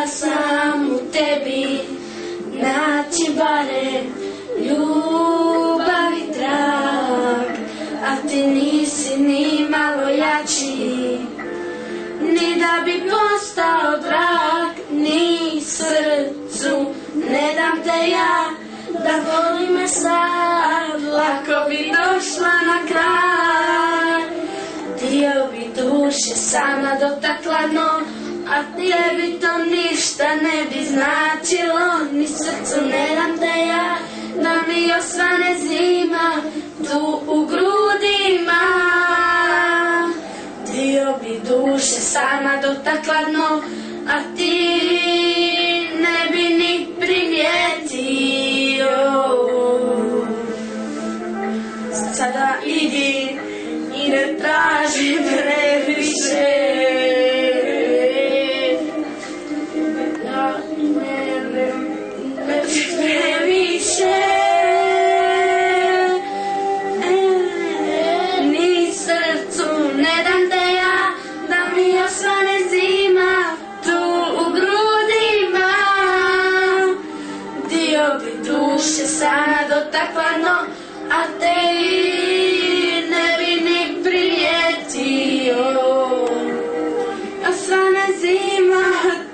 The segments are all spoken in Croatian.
htjela sam u tebi naći barem ljubav i trag, a ti nisi ni malo jači, ni da bi postao drag, ni srcu ne dam te ja, da voli me sad, lako bi došla na kraj. Dio bi duše sama dotakla dno, a tebi to ništa ne bi značilo, ni srcu ne dam te ja, da mi osvane zima tu u grudima. Dio bi duše sama dotakla dno, a ti ne bi ni primijetio. Sada idi i ne traži previše, ni srcu ne dam te ja, da mi osvane zima tu u grudima. Dio bi duše sana dotakla dno, a te ne bi ni primijetio. Osvane zima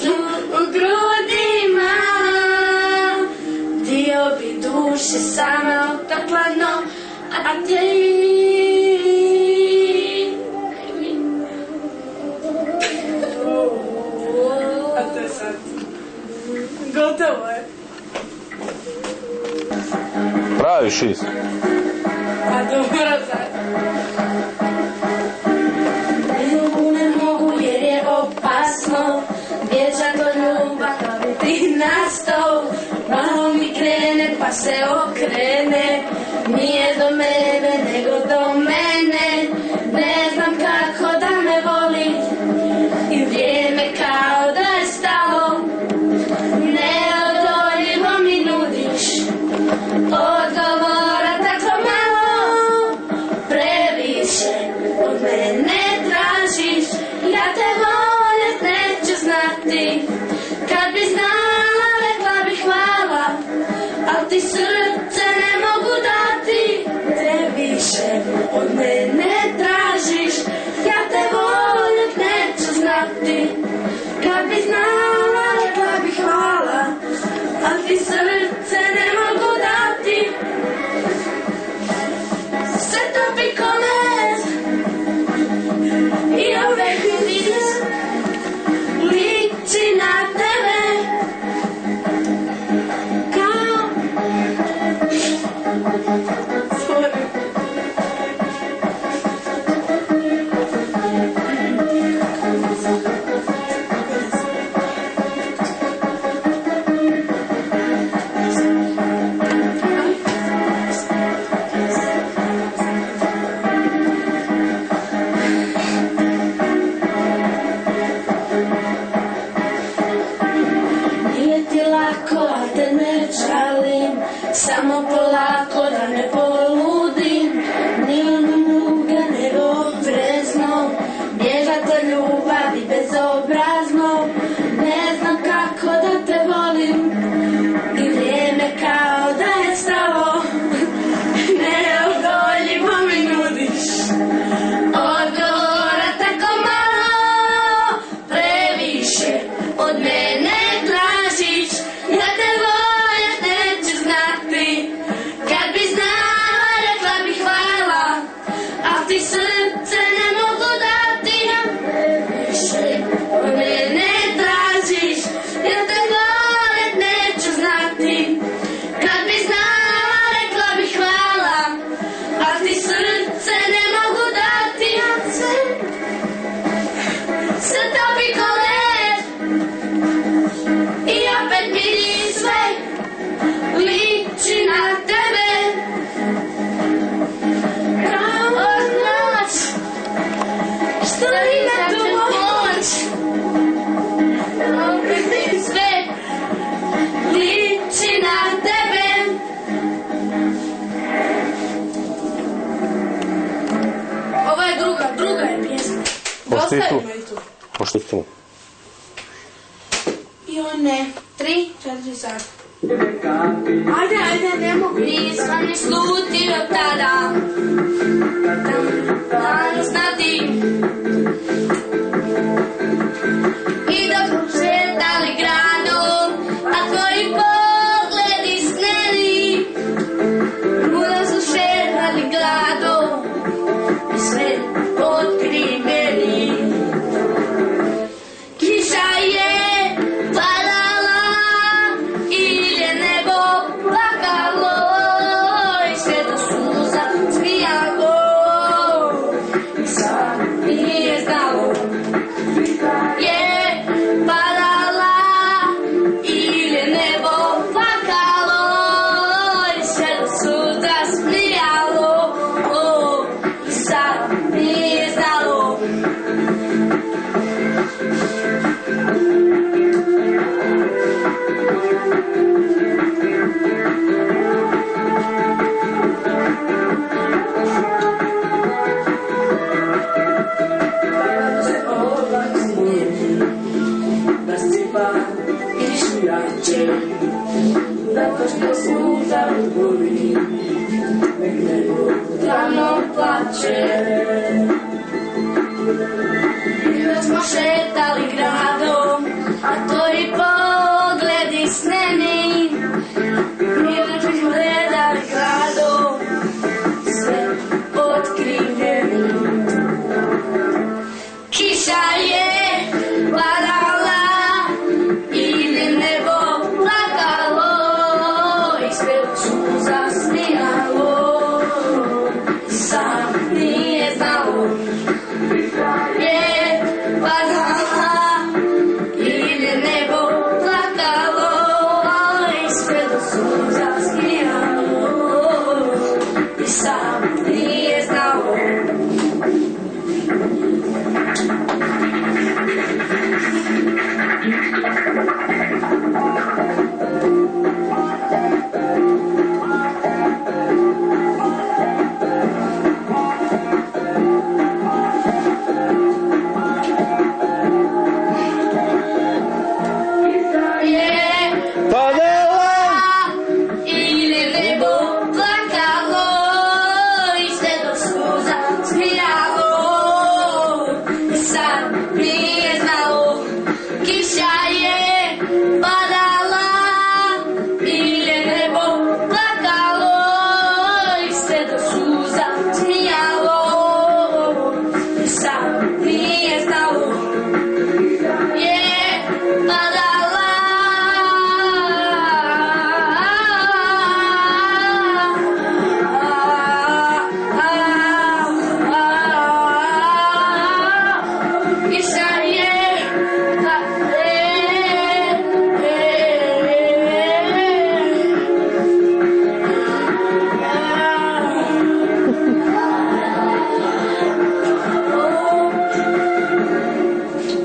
tu u grudima. Dio bi duše sama dotakla dno, a te sad gotovo je. Pravi šist. Pa dobro sad. Ljubu ne mogu jer je opasno, bježat od ljubav kao ti na stol. Malo mi krene pa se okrene, nije do mene nego do mene. Ne znam kako da me voli i vrijeme kao da je stalo. Neodoljivo mi nudiš odgovora tako malo, previše od mene tražiš. Ja te voljet neću znati, kad bi znala rekla bi hvala, al ti srce ne mogu dati. Previše od mene tražiš, ja te voljet neću znati, kad bi znala rekla bi hvala, al ti srce ne mogu dati. Sve topi ko led i uvek mi vis liči na tebe, kao samo polako da ne poludim, ni ono muga nego prezno, bježat od ljubavi bezobrazno. Ne znam kako da te volim i vrijeme kao da je stalo. Neodoljivo mi nudiš odgovora tako malo, previše od mene tražiš. Ja te voljet neću znati, kad bi znala rekla bi hvala, a ti srce ne mogu dati. Previše od mene tražiš, ja te voljet neću znati, kad bi znala rekla bi hvala, a ti srce ne mogu dati. Sve topi ko led i opet mi sve liči na tebe, kao noć što ima tu moć. Opet mi sve liči na tebe. Ovo je druga je pjesma. Možeš ti tu? Ostavi me tu. Možeš ti tu? I počinje 3-4 sata. Ajde, ne mogu. Nisam ni slutio tada, dan znati. I dok smo šetali gradom, a tvoji pogledi sneli, muda su šetali gradom i sve otkriveni. Kiša je padala ili je nebo plakalo i sve do suza smijalo i sad nije znalo. Je padala ili je nebo plakalo i sve do suza smijalo i sad nije znalo. Zato što suza boli, nek nebo rano plače. I dok smo šetali gradom, a tvoji pogledi sneni, i dok smo gledali gradom, sve otkriveni. Kiša je padala ili nebo plakalo i sve od suza smijalo i sam nije znalo. Je padala ili nebo plakalo i sve do suza smijalo i sam nije znalo. Ili nebo plakalo i sve do suza smijalo i sad nije znalo. Kiša je padala ili nebo plakalo i sve do suza smijalo i sad nije znalo. Je padala kiša je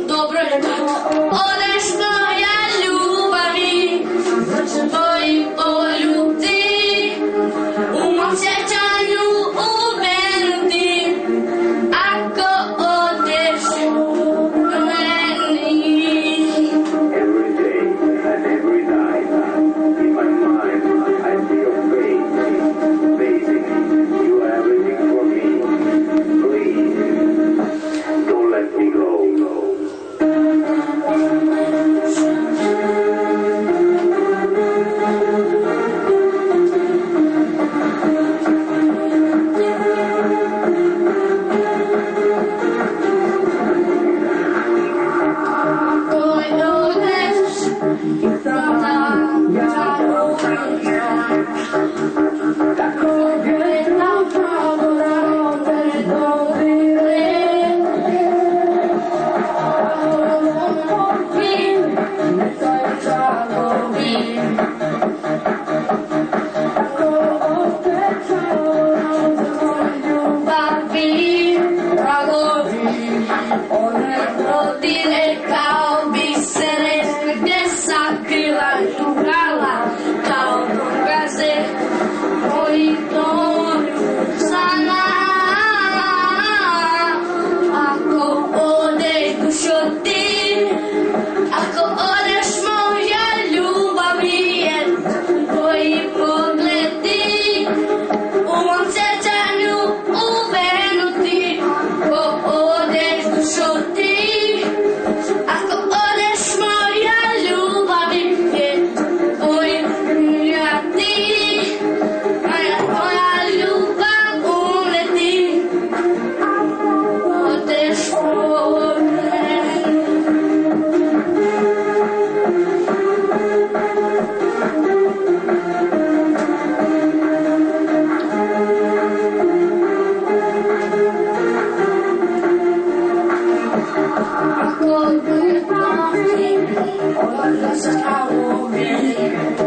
dobro je tako. Odeš moja ljubavi, tvoji poljubi, u mom sjećanju uvenuti, ako odeš meni. Every day and every night, in my mind, I see your face. Baby, you are everything for me. Please, don't let me go. Kao bisere gdje sakrila i ubrala kao dokaze koji tonuju sana. Ako ode dušo ti, ako odeš moja lost power, really.